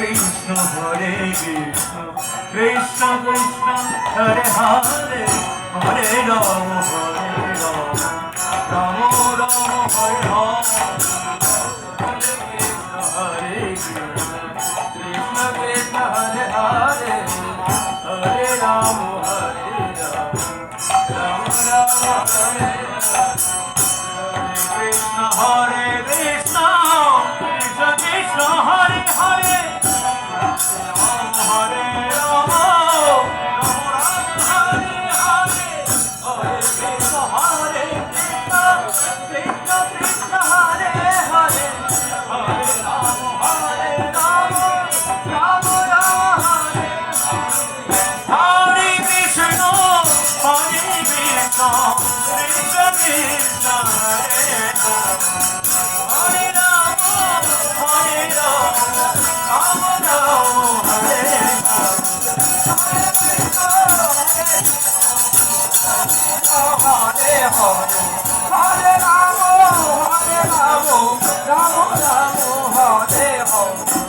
Krishna Hare Krishna Krishna Krishna Hare Hare Hare Ram Ram Ram Hare Hare Krishna Hare Krishna Krishna Krishna Hare Hare Hare Ram Ram Ram Hare Krishna Hare Krishna Krishna Krishna Hare Hare Ram Hare Ram Ram Ram Hare Hare Hare Krishna Hare Krishna Krishna Krishna Hare Hare Hare Ram Ram Ram Ram Hare Hare Krishna Hare Krishna Krishna Krishna Hare Hare Ram Ram Ram Hare Hare Hare Ram Ram Ram Hare Hare